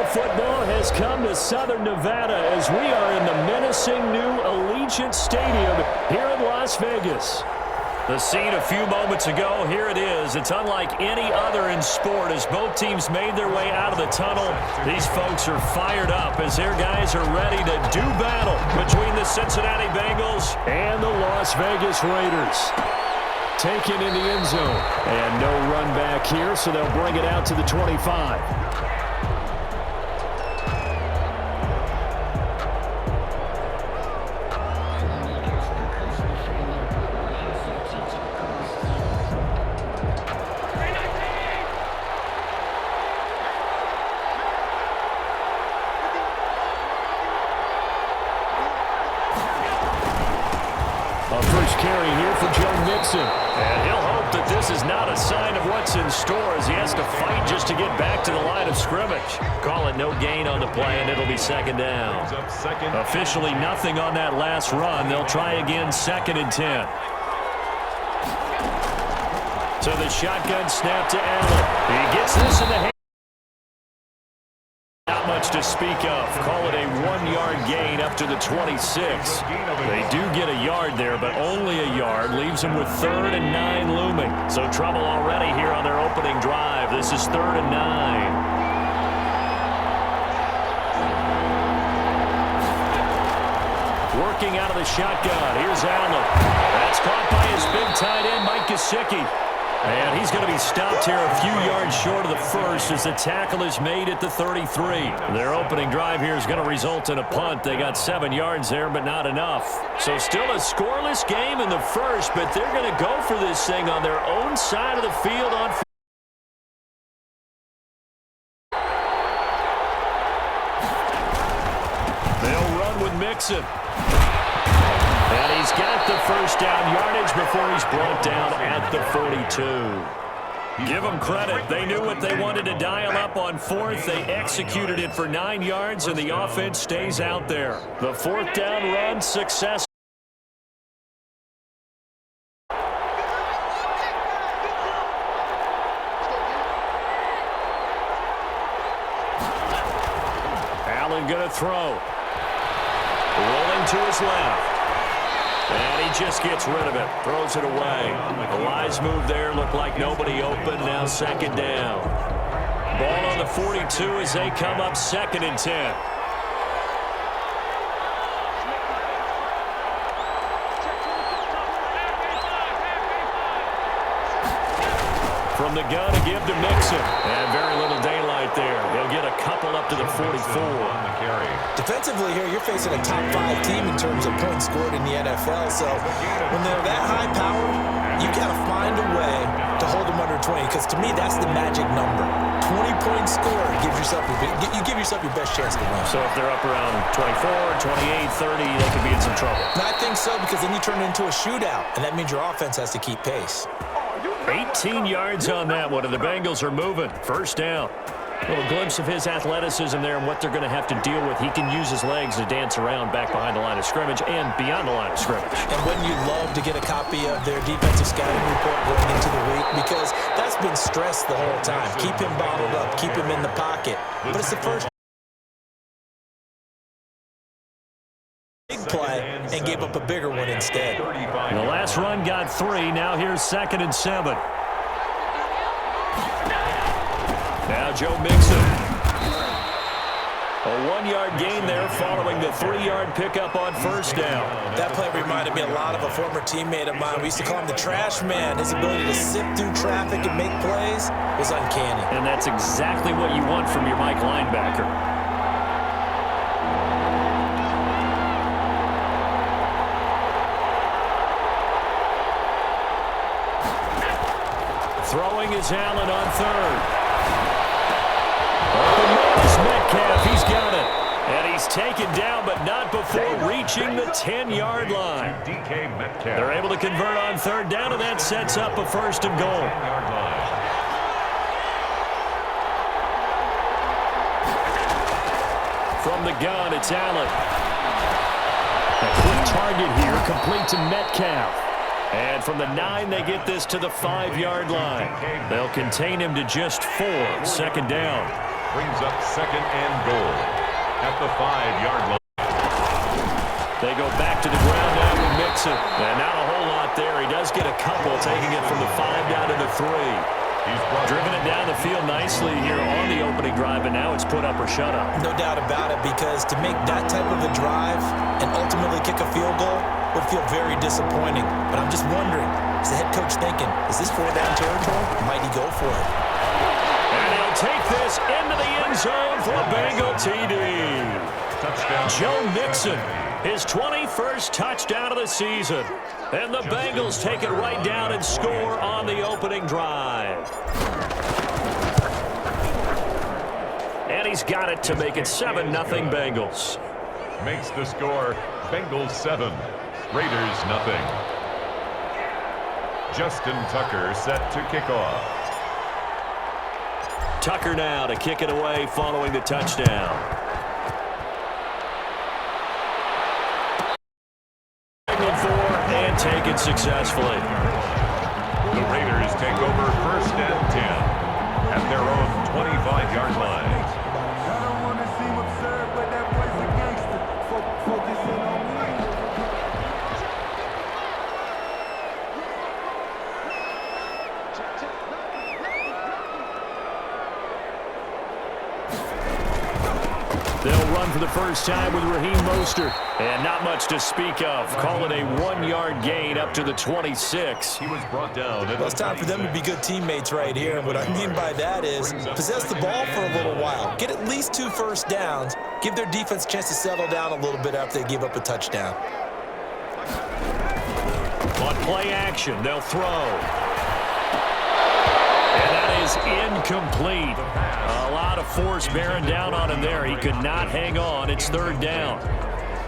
football has come to Southern Nevada as we are in the menacing new Allegiant Stadium here in Las Vegas. The scene a few moments ago, here it is. It's unlike any other in sport as both teams made their way out of the tunnel. These folks are fired up as their guys are ready to do battle between the Cincinnati Bengals and the Las Vegas Raiders. Taken in the end zone. And no run back here, so they'll bring it out to the 25. Carry here for Joe Mixon. And he'll hope that this is not a sign of what's in store as he has to fight just to get back to the line of scrimmage. Call it no gain on the play, and it'll be second down. Officially nothing on that last run. They'll try again, 2nd and 10. So the shotgun snap to Allen. He gets this in the hand. Not much to speak of. Call it a 1-yard gain up to the 26. They do get a yard there, but only a yard. Leaves them with 3rd and 9 looming. So trouble already here on their opening drive. This is 3rd and 9. Working out of the shotgun. Here's Allen. That's caught by his big tight end, Mike Gesicki. And he's going to be stopped here a few yards short of the first as the tackle is made at the 33. Their opening drive here is going to result in a punt. They got 7 yards there, but not enough. So still a scoreless game in the first, but they're going to go for this thing on their own side of the field on they'll run with Mixon. And he's got the first down yardage before he's brought down at the 42. Give them credit. They knew what they wanted to dial up on 4th. They executed it for 9 yards, and the offense stays out there. The 4th down run successful. Allen going to throw. Rolling to his left. And he just gets rid of it. Throws it away. A wise move there. Looked like nobody open. Now 2nd down. Ball on the 42 as they come up 2nd and 10. From the gun to give to Mixon. And very little daylight there. He'll get a couple up to the 44. Defensively here, you're facing a top 5 team in terms of points scored in the NFL. So when they're that high powered, you got to find a way to hold them under 20. Because to me, that's the magic number. 20 points scored gives yourself you give yourself your best chance to win. So if they're up around 24, 28, 30, they could be in some trouble. And I think so, because then you turn it into a shootout, and that means your offense has to keep pace. 18 yards on that one, and the Bengals are moving. First down. A little glimpse of his athleticism there and what they're going to have to deal with. He can use his legs to dance around back behind the line of scrimmage and beyond the line of scrimmage. And wouldn't you love to get a copy of their defensive scouting report going into the week? Because that's been stressed the whole time. Keep him bottled up. Keep him in the pocket. But it's the first big play and gave up a bigger one instead. The last run got 3. Now here's 2nd and 7. Now Joe Mixon. A 1-yard gain there following the 3-yard pickup on first down. That play reminded me a lot of a former teammate of mine. We used to call him the trash man. His ability to sift through traffic and make plays was uncanny. And that's exactly what you want from your Mike linebacker. Throwing is Allen on 3rd. Open man is Metcalf. He's got it. And he's taken down, but not before reaching the 10-yard line. They're able to convert on 3rd down, and that sets up a 1st and goal. From the gun, it's Allen. A quick target here, complete to Metcalf. And from the 9, they get this to the 5-yard line. They'll contain him to just 4. 2nd down. Brings up 2nd and goal at the 5-yard line. They go back to the ground now with Mixon. And not a whole lot there. He does get a couple, taking it from the 5 down to the 3. He's driven it down the field nicely here on the opening drive, and now it's put up or shut up. No doubt about it, because to make that type of a drive and ultimately kick a field goal would feel very disappointing. But I'm just wondering, is the head coach thinking, is this 4-down territory? Might he go for it? And he'll take this into the end zone for a Bengal TD. Touchdown. Joe Mixon, his 21st touchdown of the season. And the Bengals take it right down and score on the opening drive. And he's got it to make it 7-0 Bengals. Makes the score Bengals 7, Raiders 0. Justin Tucker set to kick off. Tucker now to kick it away following the touchdown. And taken successfully. The Raiders take over 1st and 10 at their own 25-yard line. They'll run for the first time with Raheem Mostert. And not much to speak of. Call it a 1-yard gain up to the 26. He was brought down. Well, it's time for them to be good teammates right here. And what I mean by that is possess the ball for a little while. Get at least 2 first downs. Give their defense a chance to settle down a little bit after they give up a touchdown. On play action, they'll throw. And that is incomplete. A lot of force bearing down on him there. He could not hang on. It's 3rd down.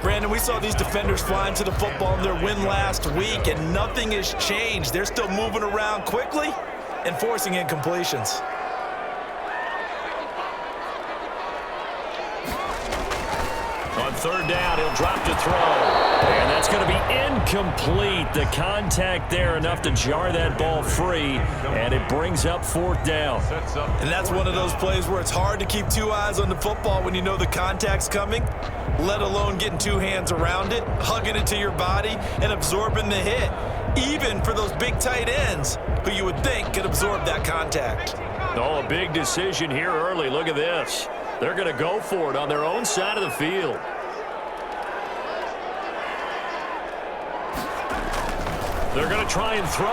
Brandon, we saw these defenders flying to the football in their win last week, and nothing has changed. They're still moving around quickly and forcing incompletions. On 3rd down, he'll drop to throw. And that's going to be incomplete. The contact there enough to jar that ball free, and it brings up 4th down. And that's one of those plays where it's hard to keep 2 eyes on the football when you know the contact's coming, let alone getting 2 hands around it, hugging it to your body, and absorbing the hit, even for those big tight ends who you would think could absorb that contact. Oh, a big decision here early. Look at this. They're going to go for it on their own side of the field. They're going to try and throw.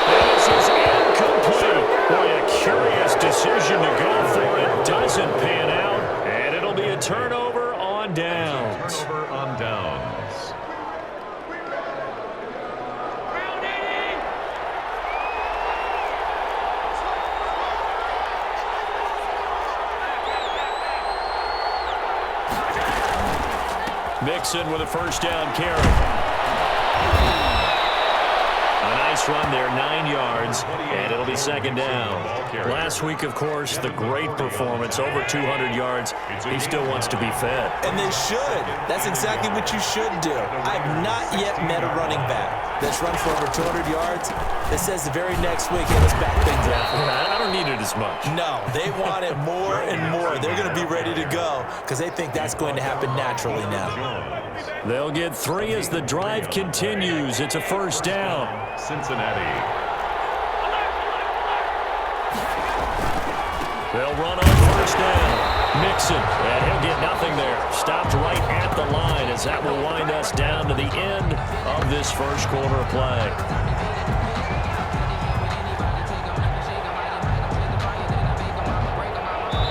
And this is incomplete. Boy, a curious decision to go for it. Doesn't pan out, and it'll be a turnover on downs. Turnover on downs. Mixon with a first down carry. A nice run there, 9 yards, and it'll be 2nd down. Last week, of course, the great performance, over 200 yards. He still wants to be fed. And they should. That's exactly what you should do. I've not yet met a running back that's run for over 200 yards that says the very next week, hey, let's back things up. I don't need it as much. No, they want it more and more. They're going to be ready to go because they think that's going to happen naturally now. They'll get 3 as the drive continues. It's a first down. Cincinnati. They'll run on first down. Mixon, and he'll get nothing there. Stopped right at the line as that will wind us down to the end of this first quarter of play.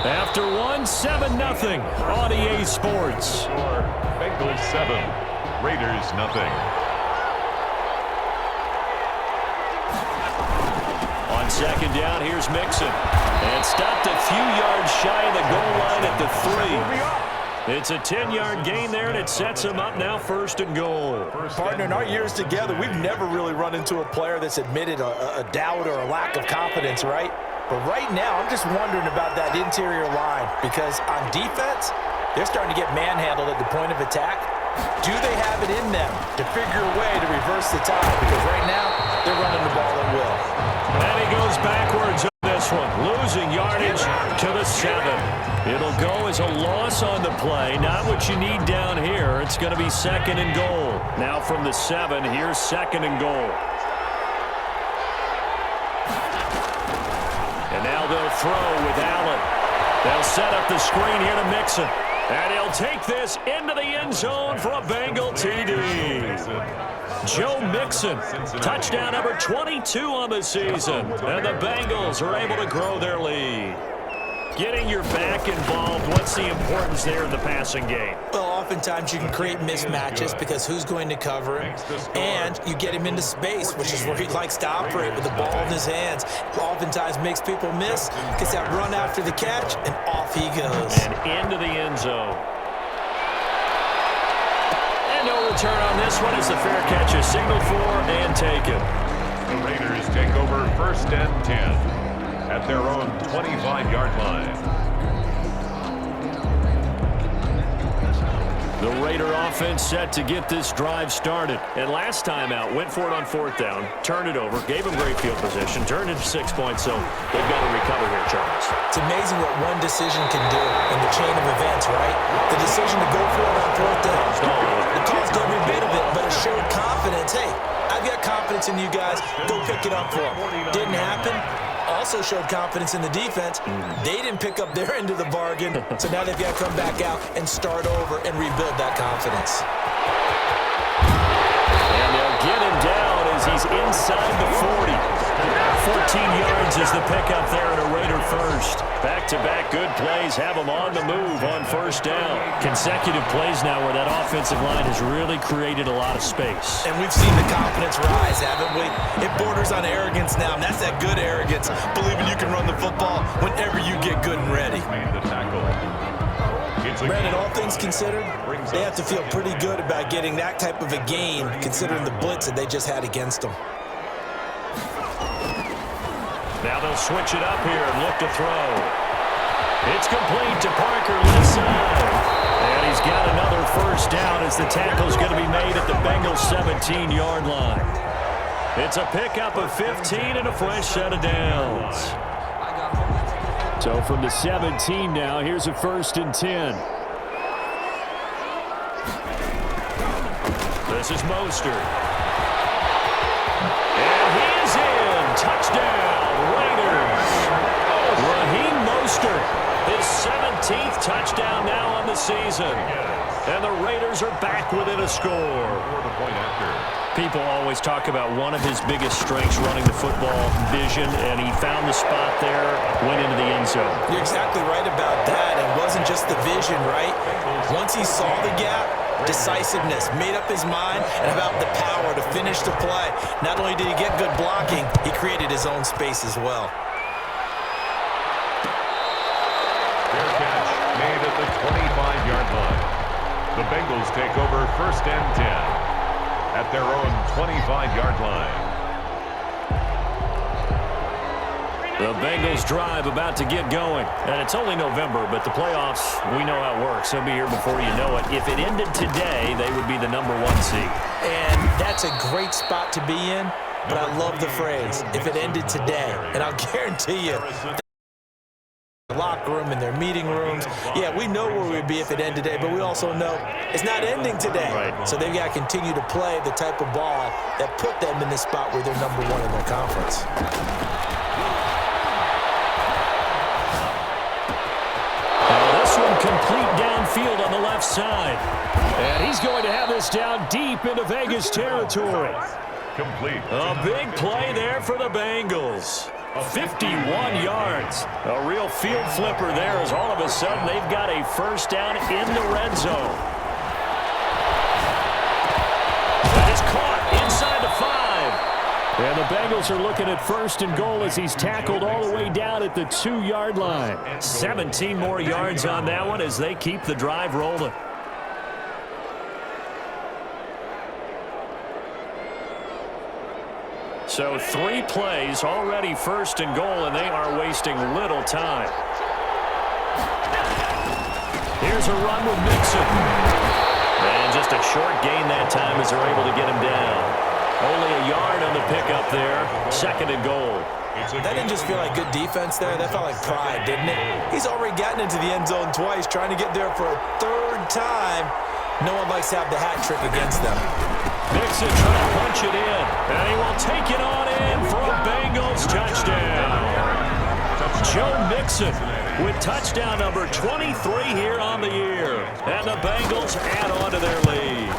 After one, 7-0 on EA Sports. Bengals 7, Raiders 0. On 2nd down, here's Mixon. And stopped a few yards shy of the goal line at the 3. It's a 10-yard gain there, and it sets him up now 1st and goal. Partner, in our years together, we've never really run into a player that's admitted a doubt or a lack of confidence, right? But right now, I'm just wondering about that interior line because on defense, they're starting to get manhandled at the point of attack. Do they have it in them to figure a way to reverse the tide? Because right now, they're running the ball at will. And he goes backwards on this one, losing yardage to It'll go as a loss on the play. Not what you need down here. It's going to be 2nd and goal. Now from the 7, here's 2nd and goal. And now they'll throw with Allen. They'll set up the screen here to Mixon. And he'll take this into the end zone for a Bengal TD. Joe Mixon, touchdown number 22 on the season. And the Bengals are able to grow their lead. Getting your back involved, what's the importance there in the passing game? Well, oftentimes you can create mismatches because who's going to cover him, and you get him into space, which is where he likes to operate with the ball in his hands. Oftentimes makes people miss, gets that run after the catch, and off he goes. And into the end zone. And no return on this one as the fair catch is signaled for and taken. The Raiders take over 1st and 10. At their own 25-yard line. The Raider offense set to get this drive started. And last time out, went for it on 4th down, turned it over, gave them great field position, turned it to 6 points, so they've got to recover here, Charles. It's amazing what one decision can do in the chain of events, right? The decision to go for it on 4th down. It caused every bit of it, but it showed confidence. Hey, I've got confidence in you guys. Go pick it up for them. Didn't happen. Also showed confidence in the defense. They didn't pick up their end of the bargain, so now they've got to come back out and start over and rebuild that confidence. And they'll get him down as he's inside the 40. 14 yards is the pickup there at a Raider first. Back-to-back good plays have them on the move on 1st down. Consecutive plays now where that offensive line has really created a lot of space. And we've seen the confidence rise, haven't we? It borders on arrogance now, and that's that good arrogance, believing you can run the football whenever you get good and ready. Brandon, all things considered, they have to feel pretty good about getting that type of a game, considering the blitz that they just had against them. Now they'll switch it up here and look to throw. It's complete to Parker, left side. And he's got another 1st down as the tackle's going to be made at the Bengals' 17-yard line. It's a pickup of 15 and a fresh set of downs. So from the 17 now, here's a 1st and 10. This is Mostert. And he is in. Touchdown, Raiders. Raheem Mostert, his 17th touchdown now on the season. And the Raiders are back within a score. People always talk about one of his biggest strengths running the football, vision, and he found the spot there, went into the end zone. You're exactly right about that. It wasn't just the vision, right? Once he saw the gap, decisiveness, made up his mind, and about the power to finish the play. Not only did he get good blocking, he created his own space as well. Fair catch made at the 25-yard line. The Bengals take over 1st and 10 at their own 25-yard line. The Bengals drive about to get going. And it's only November, but the playoffs, we know how it works. They'll be here before you know it. If it ended today, they would be the number 1 seed. And that's a great spot to be in, but I love the phrase, if it ended today. And I'll guarantee you, the locker room and their meeting rooms, yeah, we know where we'd be if it ended today, but we also know it's not ending today. Right. So they've got to continue to play the type of ball that put them in the spot where they're number 1 in their conference. Complete downfield on the left side. And he's going to have this down deep into Vegas territory. Complete. A big play there for the Bengals. 51 yards. A real field flipper there as all of a sudden they've got a 1st down in the red zone. That is caught inside the 5. And the Bengals are looking at 1st and goal as he's tackled all the way down at the 2-yard line. 17 more yards on that one as they keep the drive rolling. So 3 plays, already 1st and goal, and they are wasting little time. Here's a run with Mixon. And just a short gain that time as they're able to get him down. Only a yard on the pickup there. 2nd and goal. That didn't just feel like good defense there. That felt like pride, didn't it? He's already gotten into the end zone twice, trying to get there for a 3rd time. No one likes to have the hat trick against them. Mixon trying to punch it in. And he will take it on in for a Bengals touchdown. Joe Mixon with touchdown number 23 here on the year. And the Bengals add on to their lead.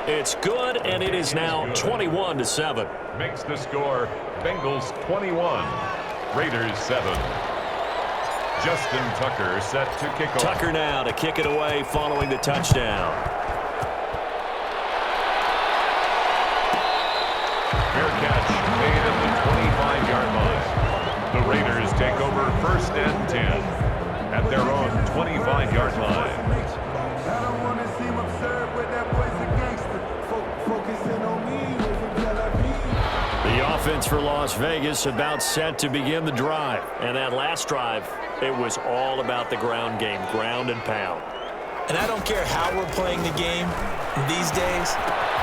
It's good, and it is now 21-7. Makes the score Bengals 21, Raiders 7. Justin Tucker set to kick off. Tucker now to kick it away following the touchdown. Fair catch made at the 25-yard line. The Raiders take over 1st and 10 at their own 25-yard line. The offense for Las Vegas about set to begin the drive. And that last drive, it was all about the ground game, ground and pound. And I don't care how we're playing the game these days,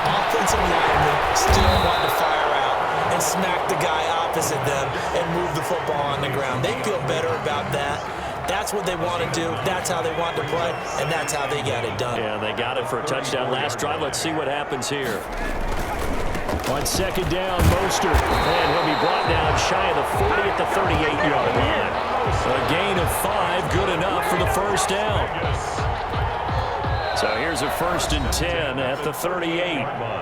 offensive linemen still want to fire out and smack the guy opposite them and move the football on the ground. They feel better about that. That's what they want to do. That's how they want to play, and that's how they got it done. Yeah, they got it for a touchdown last drive. Let's see what happens here. On 2nd down, Mostert, and he'll be brought down shy of the 40 at the 38-yard line. A gain of 5, good enough for the 1st down. So here's a 1st and 10 at the 38.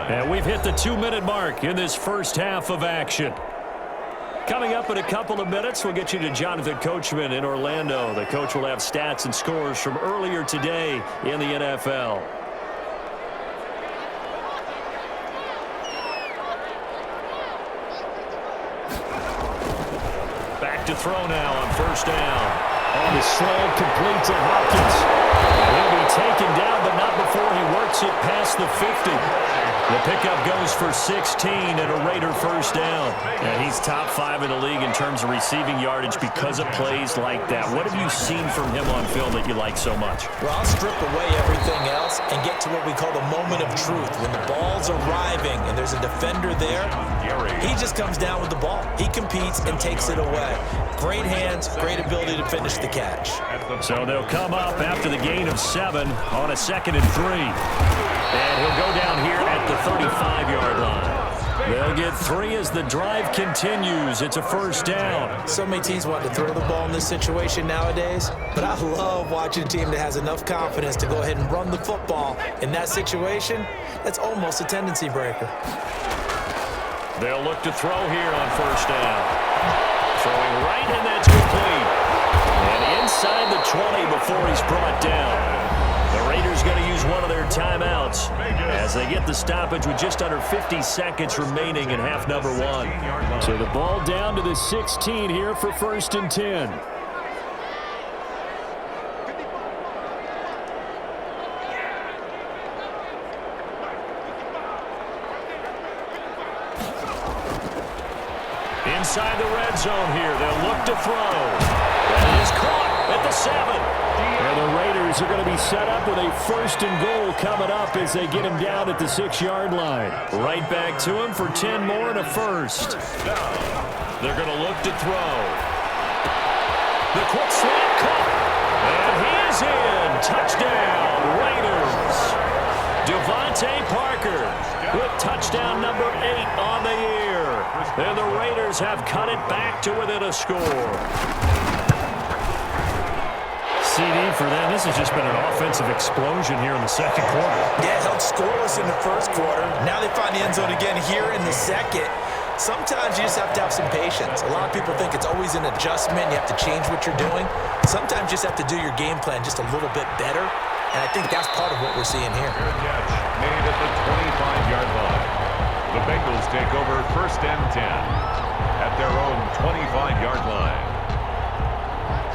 And we've hit the 2-minute mark in this first half of action. Coming up in a couple of minutes, we'll get you to Jonathan Coachman in Orlando. The coach will have stats and scores from earlier today in the NFL. Back to throw now on 1st down. On the slant, complete to Hopkins. He'll be taken down, but not before he works it past the 50. The pickup goes for 16 and a Raider 1st down. And he's top 5 in the league in terms of receiving yardage because of plays like that. What have you seen from him on film that you like so much? Well, I'll strip away everything else and get to what we call the moment of truth. When the ball's arriving and there's a defender there, he just comes down with the ball. He competes and takes it away. Great hands, great ability to finish the catch. So they'll come up after the gain of 7 on a 2nd and 3. And he'll go down here at the 35-yard line. They'll get 3 as the drive continues. It's a 1st down. So many teams want to throw the ball in this situation nowadays, but I love watching a team that has enough confidence to go ahead and run the football. In that situation, that's almost a tendency breaker. They'll look to throw here on 1st down. Throwing right, and that's complete. And inside the 20 before he's brought down. The Raiders going to use one of their timeouts as they get the stoppage with just under 50 seconds remaining in half number 1. So the ball down to the 16 here for 1st and 10. Inside the red zone here, they'll look to throw. That is caught at the 7. And the Raiders are going to be set up with a 1st and goal coming up as they get him down at the 6-yard line. Right back to him for 10 more and a 1st. They're going to look to throw. The quick slant caught. And he is in. Touchdown, Raiders. Devontae Parker with touchdown number 8 on the year. And the Raiders have cut it back to within a score. CD for them. This has just been an offensive explosion here in the 2nd quarter. Yeah, held scoreless in the 1st quarter. Now they find the end zone again here in the 2nd. Sometimes you just have to have some patience. A lot of people think it's always an adjustment. You have to change what you're doing. Sometimes you just have to do your game plan just a little bit better. And I think that's part of what we're seeing here. Fair catch made at the 25-yard line. The Bengals take over 1st and 10 at their own 25-yard line.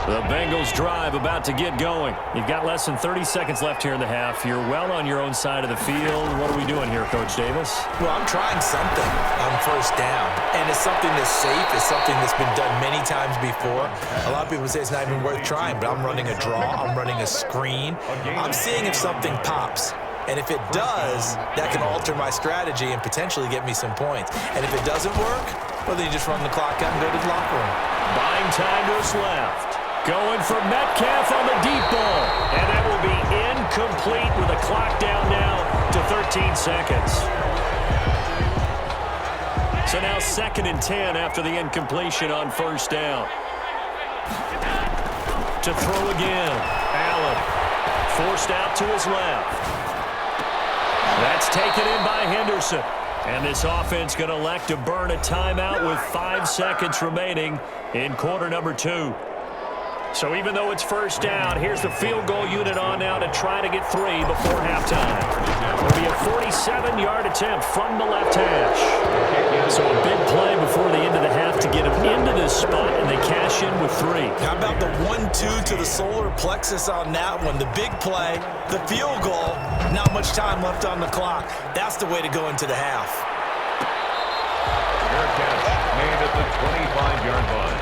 The Bengals drive about to get going. You've got less than 30 seconds left here in the half. You're well on your own side of the field. What are we doing here, Coach Davis? Well, I'm trying something on 1st down. And it's something that's safe. It's something that's been done many times before. A lot of people say it's not even worth trying, but I'm running a draw. I'm running a screen. I'm seeing if something pops. And if it does, that can alter my strategy and potentially get me some points. And if it doesn't work, well, then you just run the clock out and go to the locker room. Buying time to his left. Going for Metcalf on the deep ball. And that will be incomplete with the clock down now to 13 seconds. So now 2nd and 10 after the incompletion on first down. To throw again. Allen forced out to his left. That's taken in by Henderson. And this offense going to elect to burn a timeout with 5 seconds remaining in quarter number 2. So even though it's first down, here's the field goal unit on now to try to get 3 before halftime. It'll be a 47-yard attempt from the left hash. So a big play before the end of the half to get them into this spot, and they cash in with 3. How about the 1-2 to the solar plexus on that one? The big play, the field goal, not much time left on the clock. That's the way to go into the half. Fair catch made at the 25-yard line.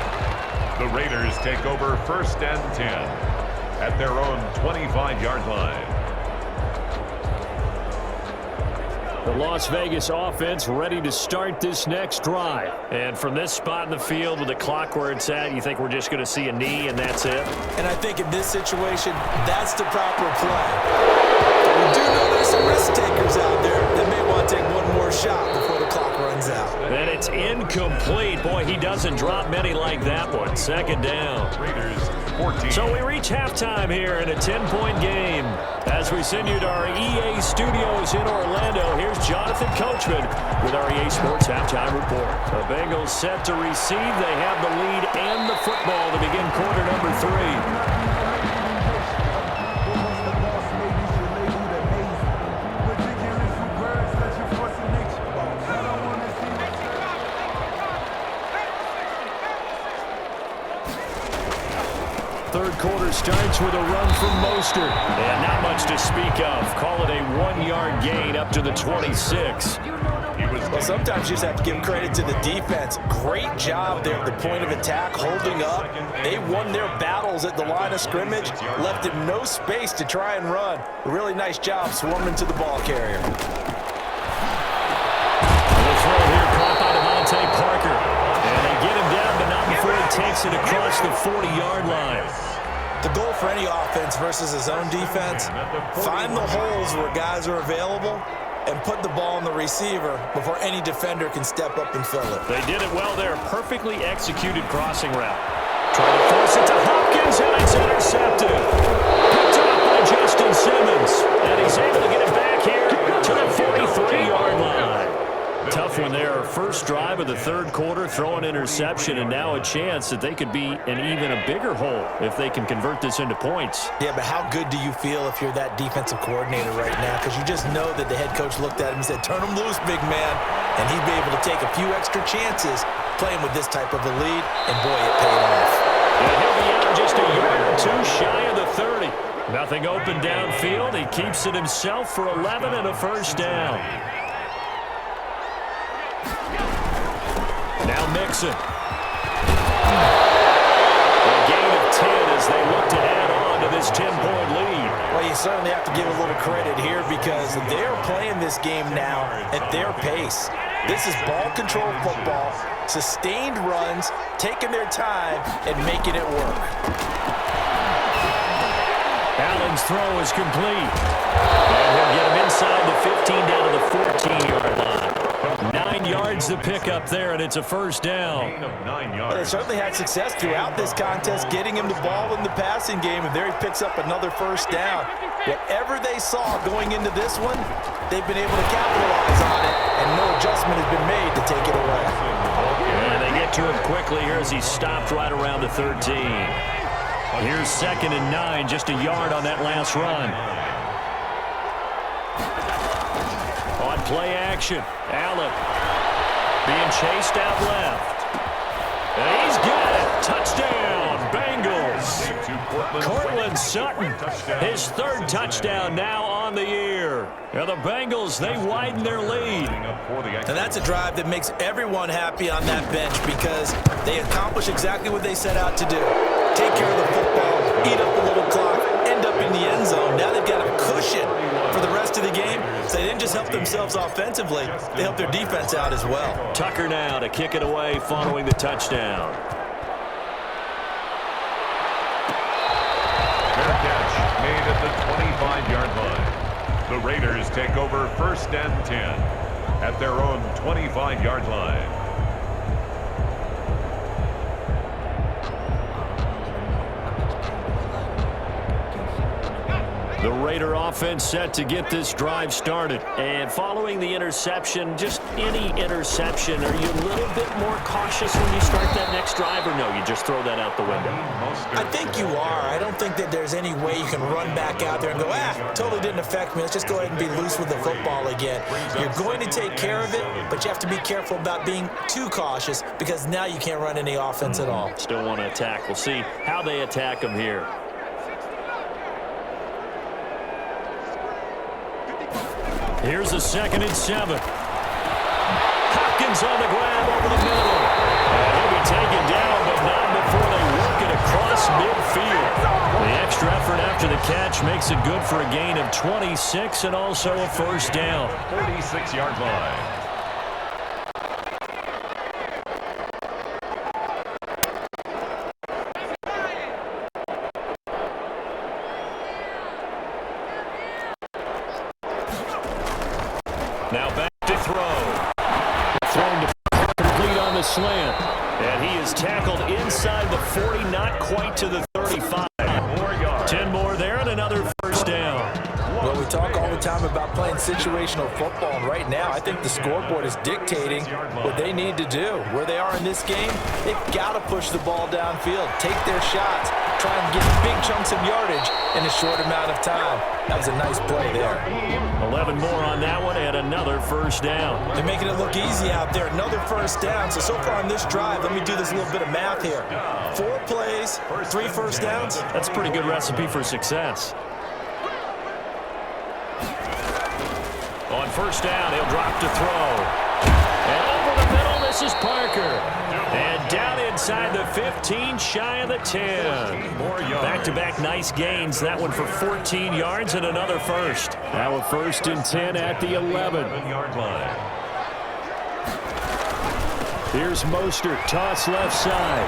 The Raiders take over 1st and 10 at their own 25-yard line. The Las Vegas offense ready to start this next drive. And from this spot in the field with the clock where it's at, you think we're just going to see a knee and that's it? And I think in this situation, that's the proper play. We do know there's some risk takers out there that may want to take one more shot before the clock runs out. And it's incomplete. Boy, he doesn't drop many like that one. 2nd down. Raiders 14. So we reach halftime here in a 10-point game. As we send you to our EA studios in Orlando, here's Jonathan Coachman with our EA Sports Halftime Report. The Bengals set to receive. They have the lead and the football to begin quarter number 3. Third quarter starts with a run from Mostert. And not much to speak of. Call it a 1-yard gain up to the 26. Well, sometimes you just have to give credit to the defense. Great job there at the point of attack, holding up. They won their battles at the line of scrimmage, left him no space to try and run. A really nice job swarming to the ball carrier. The throw here caught by Devontae Parker. And they get him down, but not before he takes it across the 40-yard line. The goal for any offense versus his own defense, find the holes where guys are available and put the ball in the receiver before any defender can step up and fill it. They did it well there. Perfectly executed crossing route. Trying to force it to Hopkins, and it's intercepted. Picked up by Justin Simmons. And he's able to get it back here to the 43-yard line. Tough one there. First drive of the third quarter, throw an interception, and now a chance that they could be in even a bigger hole if they can convert this into points. Yeah, but how good do you feel if you're that defensive coordinator right now? Because you just know that the head coach looked at him and said, turn him loose, big man. And he'd be able to take a few extra chances playing with this type of a lead, and boy, it paid off. And he'll be out just a yard or two shy of the 30. Nothing open downfield. He keeps it himself for 11 and a first down. Now Mixon. A gain of 10 as they look to add on to this 10-point lead. Well, you certainly have to give a little credit here because they're playing this game now at their pace. This is ball control football, sustained runs, taking their time, and making it work. Allen's throw is complete. And he'll get him inside the 15 down to the 14-yard line. 9 yards to pick up there, and it's a first down. Well, they certainly had success throughout this contest, getting him the ball in the passing game, and there he picks up another first down. Whatever they saw going into this one, they've been able to capitalize on it, and no adjustment has been made to take it away. And they get to him quickly here as he stopped right around the 13. Here's 2nd and 9, just a yard on that last run. On play action, Allen being chased out left. And he's got it. Touchdown, Bengals. Cortland Sutton, his 3rd touchdown now on the year. Now the Bengals, they widen their lead. And that's a drive that makes everyone happy on that bench because they accomplish exactly what they set out to do. Take care of the football, eat up a little clock, end up in the end zone. Now they've got a cushion for the rest of the game help themselves offensively, they help their defense out as well. Tucker now to kick it away following the touchdown. Fair catch made at the 25-yard line. The Raiders take over 1st and 10 at their own 25-yard line. The Raider offense set to get this drive started. And following the interception, just any interception, are you a little bit more cautious when you start that next drive, or no, you just throw that out the window? I think you are. I don't think that there's any way you can run back out there and go, totally didn't affect me. Let's just go ahead and be loose with the football again. You're going to take care of it, but you have to be careful about being too cautious because now you can't run any offense at all. Still want to attack. We'll see how they attack them here. Here's a 2nd and 7. Hopkins on the grab over the middle. And he'll be taken down, but not before they work it across midfield. The extra effort after the catch makes it good for a gain of 26 and also a 1st down. 46-yard line. Now back to throw. Thrown to complete on the slant. And he is tackled inside the 40, not quite to the 35. 10 more there and another 1st down. Well, we talk all the time about playing situational football, and right now I think the scoreboard is dictating what they need to do. Where they are in this game, they've got to push the ball downfield, take their shots, try and get big chunks of yardage in a short amount of time. That was a nice play there. 11 more on that one and another 1st down. They're making it look easy out there. Another 1st down. So far on this drive, let me do this little bit of math here. 4 plays, 3 1st downs. That's a pretty good recipe for success. On 1st down, he'll drop to throw. And over the middle, this is Parker. And down inside the 15, shy of the 10. Back-to-back nice gains. That one for 14 yards and another 1st. Now a 1st and 10 at the 11-yard line. Here's Mostert, toss left side.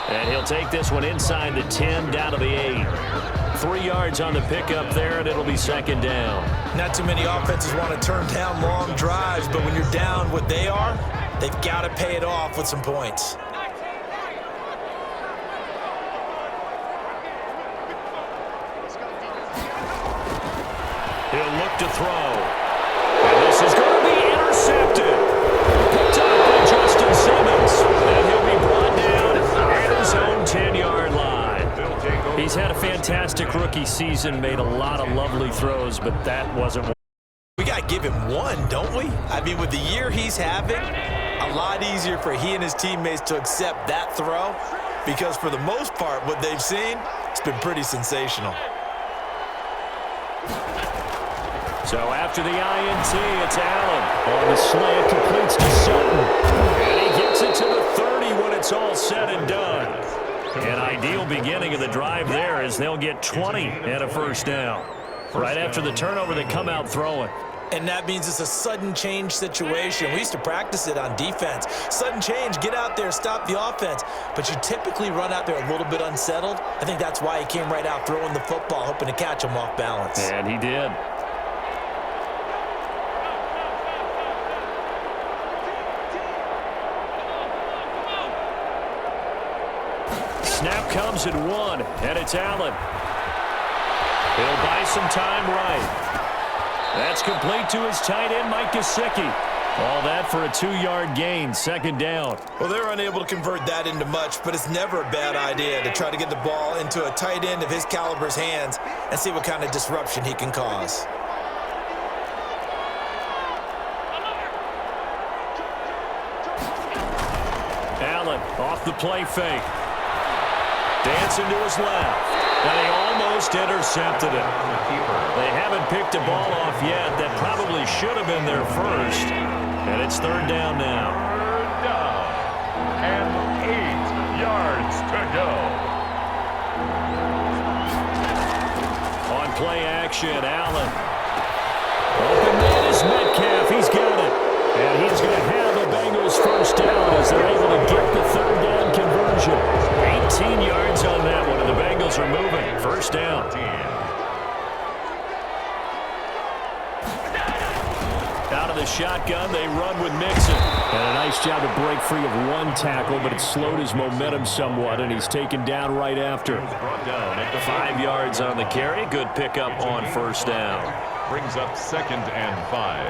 And he'll take this one inside the 10, down to the 8. 3 yards on the pickup there, and it'll be 2nd down. Not too many offenses want to turn down long drives, but when you're down what they are, they've got to pay it off with some points. He'll look to throw. And this is going to be intercepted. Picked up by Justin Simmons. And he'll be brought down at his own 10-yard line. He's had a fantastic rookie season, made a lot of lovely throws, but that wasn't one. We got to give him one, don't we? I mean, with the year he's having, a lot easier for he and his teammates to accept that throw because for the most part, what they've seen, it's been pretty sensational. So after the INT, it's Allen. On the slant, completes to Sutton. And he gets it to the 30 when it's all said and done. An ideal beginning of the drive there as they'll get 20 and a 1st down. Right after the turnover, they come out throwing. And that means it's a sudden change situation. We used to practice it on defense. Sudden change, get out there, stop the offense. But you typically run out there a little bit unsettled. I think that's why he came right out throwing the football, hoping to catch him off balance. And he did. Snap comes at 1, and it's Allen. He'll buy some time right. That's complete to his tight end, Mike Gesicki. All that for a 2-yard gain, 2nd down. Well, they're unable to convert that into much, but it's never a bad idea to try to get the ball into a tight end of his caliber's hands and see what kind of disruption he can cause. Allen off the play fake. Dancing to his left. And they almost intercepted it. They haven't picked a ball off yet. That probably should have been their first. And it's 3rd down now. 3rd down. And 8 yards to go. On play action, Allen. Metcalf, he's got it. And he's going to have a Bengals first down as they're able to get the third down conversion. 18 yards on that one, and the Bengals are moving. First down. Out of the shotgun, they run with Mixon. And a nice job to break free of one tackle, but it slowed his momentum somewhat, and he's taken down right after. Brought down at the 5 yards on the carry. Good pickup on first down. brings up 2nd and 5.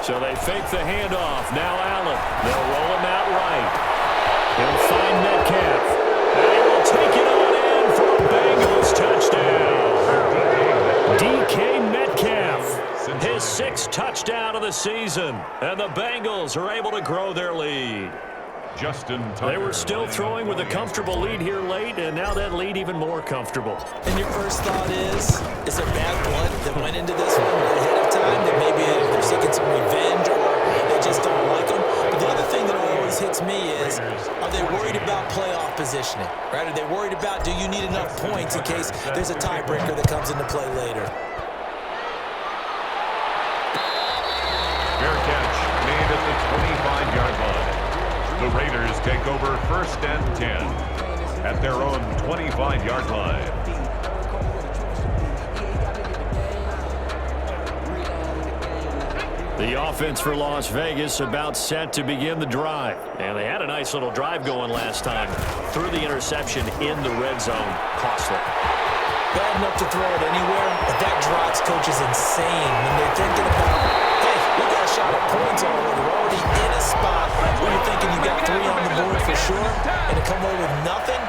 So they fake the handoff. Now Allen. They'll roll him out right. He'll find Metcalf. And he will take it on in for a Bengals touchdown. DK Metcalf. His 6th touchdown of the season. And the Bengals are able to grow their lead. They were still throwing with a comfortable lead here late, and now that lead even more comfortable. And your first thought is there bad blood that went into this one ahead of time? That maybe they're seeking some revenge or they just don't like them? But the other thing that always hits me is, are they worried about playoff positioning? Right? Are they worried about, do you need enough points in case there's a tiebreaker that comes into play later? Fair catch made at the 25-yard line. The Raiders take over 1st and 10 at their own 25-yard line. The offense for Las Vegas about set to begin the drive. And they had a nice little drive going last time. Threw the interception in the red zone. Costly. Bad enough to throw it anywhere, but that drives coaches insane when they're thinking about, hey, we got a shot at points already. We're already in a spot where you're thinking you got 3 on the board for sure, and to come away with nothing,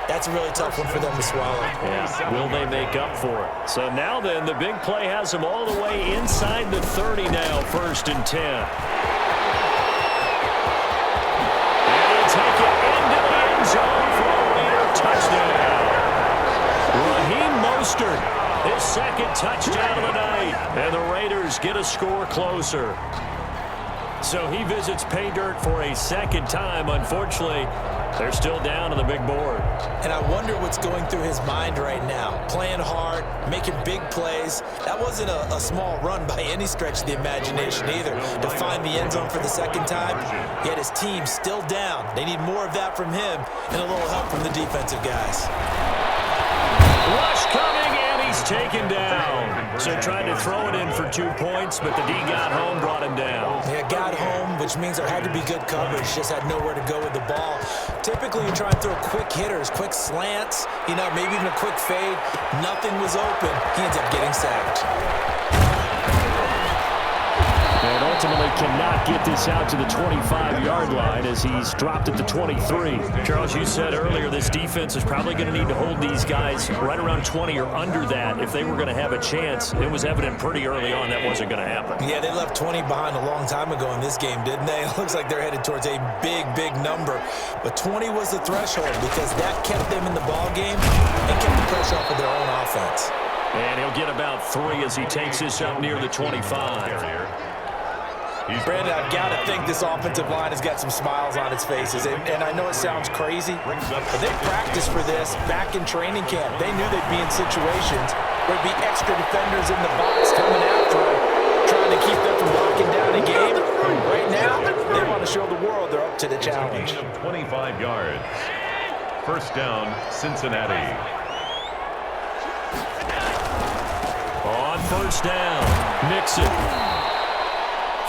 that's a really tough one for them to swallow. Yeah, will they make up for it? So now then, the big play has them all the way inside the 30 now, 1st and 10. And he'll take it into the end zone for a Raider touchdown. Raheem Mostert, his 2nd touchdown of the night, and the Raiders get a score closer. So he visits pay dirt for a 2nd time. Unfortunately, they're still down on the big board. And I wonder what's going through his mind right now. Playing hard, making big plays. That wasn't a small run by any stretch of the imagination either. To find the end zone for the 2nd time, yet his team still down. They need more of that from him and a little help from the defensive guys. Rush coming, and he's taken down. So tried to throw it in for 2 points, but the D got home, brought him down. Yeah, got home, which means there had to be good coverage. Just had nowhere to go with the ball. Typically, you try and throw quick hitters, quick slants, maybe even a quick fade. Nothing was open. He ends up getting sacked. And ultimately cannot get this out to the 25-yard line as he's dropped at the 23. Charles, you said earlier this defense is probably going to need to hold these guys right around 20 or under that if they were going to have a chance. It was evident pretty early on that wasn't going to happen. Yeah, they left 20 behind a long time ago in this game, didn't they? It looks like they're headed towards a big, big number. But 20 was the threshold because that kept them in the ball game and kept the pressure off of their own offense. And he'll get about 3 as he takes this up near the 25. Brandon, I've got to think this offensive line has got some smiles on its faces. And I know it sounds crazy, but they practiced for this back in training camp. They knew they'd be in situations where there'd be extra defenders in the box coming after them, trying to keep them from locking down a game. Right now, they want to show the world they're up to the challenge. 25 yards. First down, Cincinnati. On first down, Mixon.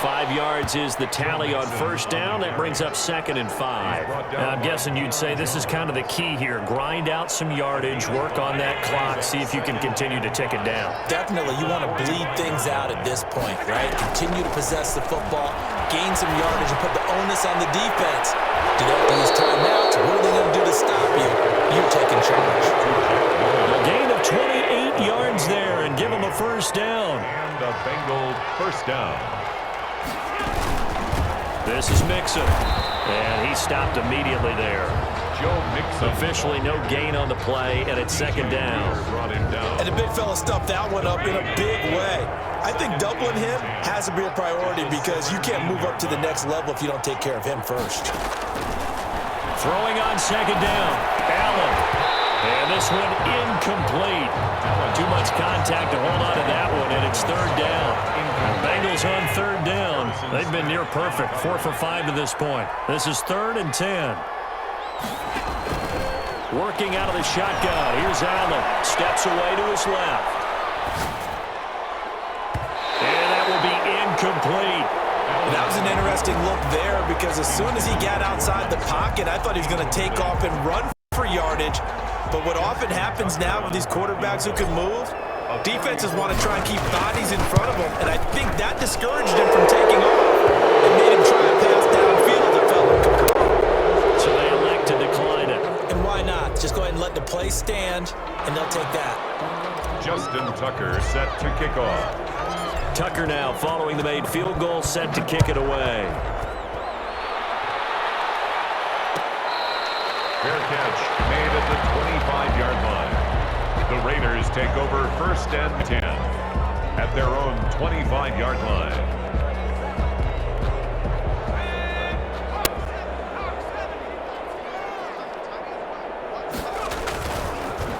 5 yards is the tally on first down. That brings up 2nd and 5. Now, I'm guessing you'd say this is kind of the key here. Grind out some yardage, work on that clock, see if you can continue to tick it down. Definitely. You want to bleed things out at this point, right? Continue to possess the football, gain some yardage, and put the onus on the defense. Do they have to use timeouts? What are they going to do to stop you? You're taking charge. A gain of 28 yards there and give them a first down. And a Bengal first down. This is Mixon, and he stopped immediately there. Joe Mixon. Officially no gain on the play, and it's 2nd down. Brought him down. And the big fella stuffed that one up in a big way. I think doubling him has to be a priority because you can't move up to the next level if you don't take care of him first. Throwing on 2nd down, Allen. And this one incomplete. Too much contact to hold on to that one, and it's third down. Bengals on third down. They've been near perfect, 4 for 5 to this point. This is 3rd and 10. Working out of the shotgun. Here's Allen. Steps away to his left. And that will be incomplete. That was an interesting look there because as soon as he got outside the pocket, I thought he was going to take off and run for yardage. But what often happens now with these quarterbacks who can move, defenses want to try and keep bodies in front of them, and I think that discouraged him from taking off. It made him try a pass downfield that fell incomplete. So they elect to decline it. And why not? Just go ahead and let the play stand, and they'll take that. Justin Tucker set to kick off. Tucker now following the made field goal, set to kick it away. Fair catch made at the 25-yard line. The Raiders take over 1st and 10 at their own 25-yard line.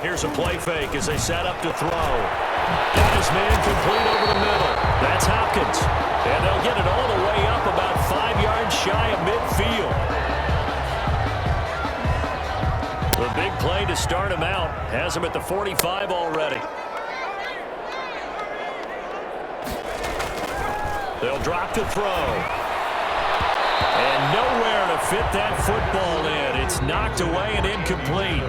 Here's a play fake as they set up to throw. Got his man complete over the middle. That's Hopkins. And they'll get it all the way up about 5 yards shy of midfield. The big play to start him out. Has him at the 45 already. They'll drop to throw. And nowhere to fit that football in. It's knocked away and incomplete.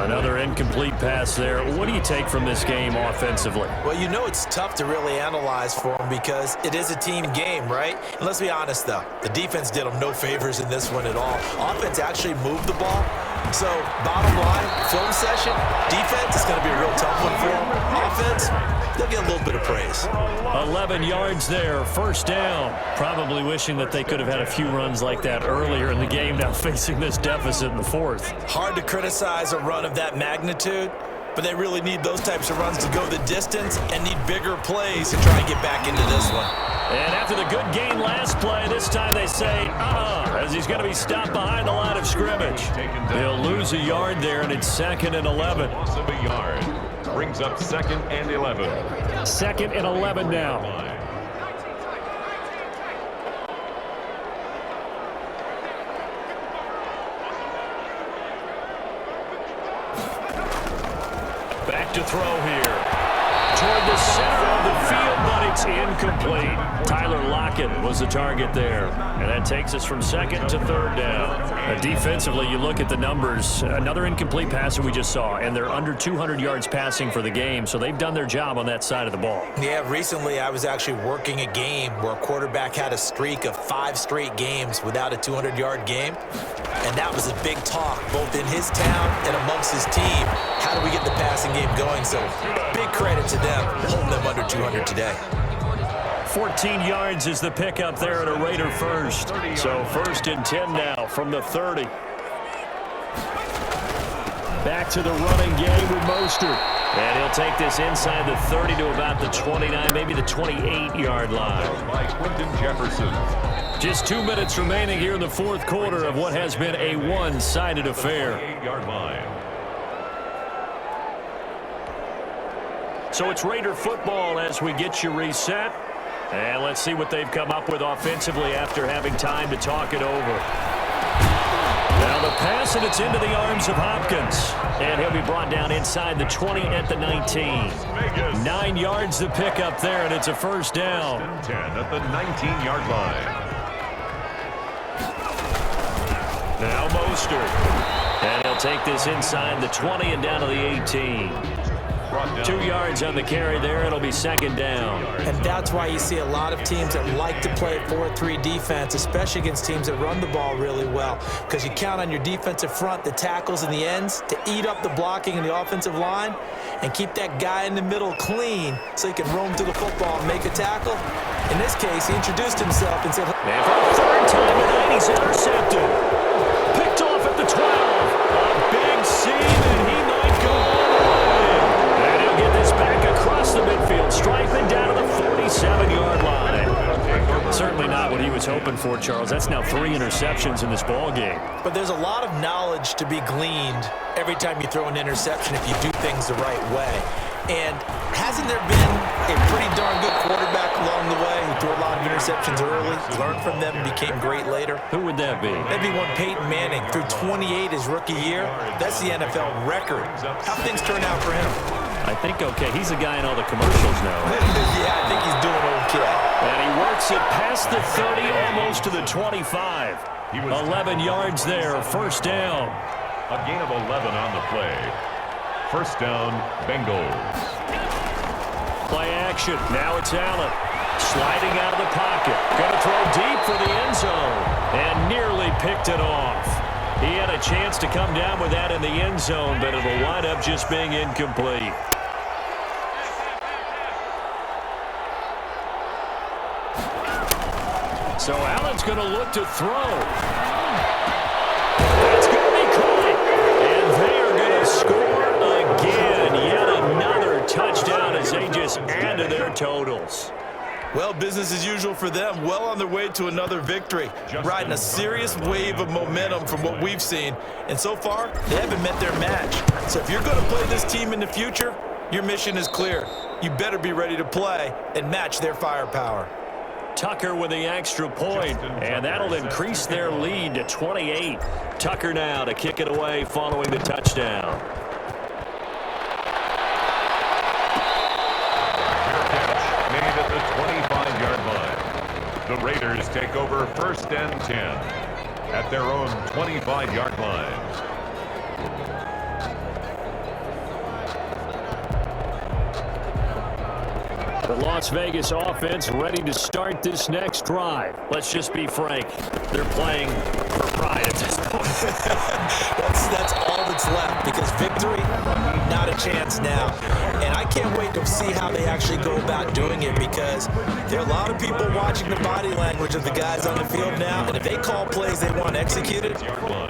Another incomplete pass there. What do you take from this game offensively? Well, you know it's tough to really analyze for them because it is a team game, right? And let's be honest, though. The defense did them no favors in this one at all. Offense actually moved the ball. So, bottom line, film session, defense is going to be a real tough one for them. Offense, they'll get a little bit of praise. 11 yards there, 1st down. Probably wishing that they could have had a few runs like that earlier in the game, now facing this deficit in the 4th. Hard to criticize a run of that magnitude, but they really need those types of runs to go the distance and need bigger plays to try and get back into this one. And after the good gain last play, this time they say, as he's going to be stopped behind the line of scrimmage. They'll lose a yard there, and it's 2nd and 11. Loss of a yard brings up 2nd and 11. 2nd and 11 now. Back to throw here. Toward the center of the field, but it's incomplete. Tyler Lockett was the target there. And that takes us from 2nd to 3rd down. Defensively, you look at the numbers. Another incomplete pass that we just saw, and they're under 200 yards passing for the game, so they've done their job on that side of the ball. Yeah, recently I was actually working a game where a quarterback had a streak of 5 straight games without a 200-yard game. And that was a big talk, both in his town and amongst his team. How do we get the passing game going? So big credit to them, holding them under 200 today. 14 yards is the pickup there at a Raider first. So 1st and 10 now from the 30. Back to the running game with Mostert. And he'll take this inside the 30 to about the 29, maybe the 28-yard line. By Quentin Jefferson. Just 2 minutes remaining here in the 4th quarter of what has been a one-sided affair. 8-yard line. So it's Raider football as we get you reset. And let's see what they've come up with offensively after having time to talk it over. Now the pass, and it's into the arms of Hopkins. And he'll be brought down inside the 20 at the 19. 9 yards the pickup there, and it's a 1st down. 10 at the 19-yard line. Now Mostert. And he'll take this inside the 20 and down to the 18. 2 yards on the carry there. It'll be 2nd down. And that's why you see a lot of teams that like to play 4-3 defense, especially against teams that run the ball really well, because you count on your defensive front, the tackles and the ends, to eat up the blocking in the offensive line and keep that guy in the middle clean so he can roam through the football and make a tackle. In this case, he introduced himself and said, and for the 3rd time tonight, he's intercepted. Picked off at the 12. A big seam, and he might go all the way. And he'll get this back across the midfield, striping down to the 47-yard line. Certainly not what he was hoping for, Charles. That's now 3 interceptions. interceptions in this ball game. But there's a lot of knowledge to be gleaned every time you throw an interception if you do things the right way. And hasn't there been a pretty darn good quarterback along the way who threw a lot of interceptions early, learned from them, and became great later? Who would that be? That'd be one Peyton Manning. Threw 28 his rookie year. That's the NFL record. How things turn out for him? I think okay. He's a guy in all the commercials now. Yeah, I think he's doing okay. And he works it past the 30, almost to the 25. 11 yards there, first down. A gain of 11 on the play. First down, Bengals. Play action. Now it's Allen. Sliding out of the pocket. Going to throw deep for the end zone. And nearly picked it off. He had a chance to come down with that in the end zone, but it'll wind up just being incomplete. So Allen's going to look to throw. That's going to be caught. And they are going to score again. Yet another touchdown as they just add to their totals. Well, business as usual for them. Well on their way to another victory. Riding a serious wave of momentum from what we've seen. And so far, they haven't met their match. So if you're going to play this team in the future, your mission is clear. You better be ready to play and match their firepower. Tucker with the extra point, and that'll increase their lead to 28. Tucker now to kick it away following the touchdown. Made at the 25-yard line. The Raiders take over first and 10 at their own 25-yard line. The Las Vegas offense ready to start this next drive. Let's just be frank. They're playing for pride at this point. That's all that's left because victory, not a chance now. And I can't wait to see how they actually go about doing it because there are a lot of people watching the body language of the guys on the field now. And if they call plays they want executed,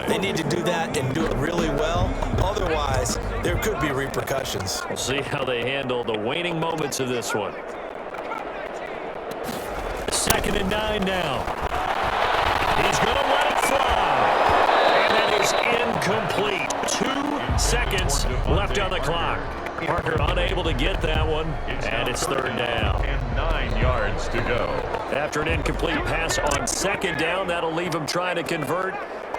they need to do that and do it really well. Otherwise, there could be repercussions. We'll see how they handle the waning moments of this one. 2nd and 9 now. He's going to let it fly. And that is incomplete. 2 seconds left on the clock. Parker unable to get that one, and it's 3rd down. And 9 yards to go. After an incomplete pass on 2nd down, that'll leave him trying to convert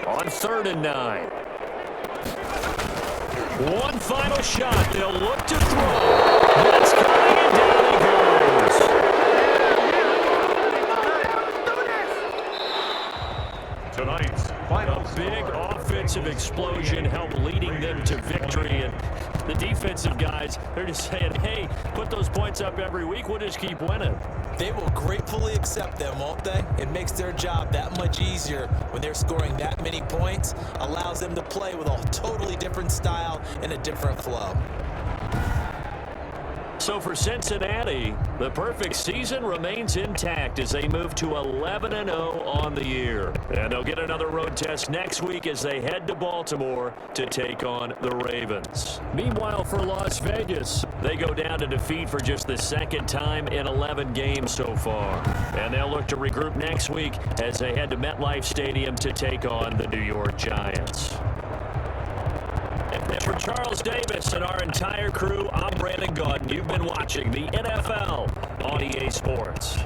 on 3rd and 9. One final shot. They'll look to throw. That's coming, and down he goes. Tonight's final Big offensive explosion helped leading them to victory. And the defensive guys, they're just saying, hey, put those points up every week. We'll just keep winning. They will gratefully accept them, won't they? It makes their job that much easier when they're scoring that many points. Allows them to play with a totally different style and a different flow. So for Cincinnati, the perfect season remains intact as they move to 11-0 on the year. And they'll get another road test next week as they head to Baltimore to take on the Ravens. Meanwhile, for Las Vegas, they go down to defeat for just the 2nd time in 11 games so far. And they'll look to regroup next week as they head to MetLife Stadium to take on the New York Giants. And for Charles Davis and our entire crew, I'm Brandon Gaudin. You've been watching the NFL on EA Sports.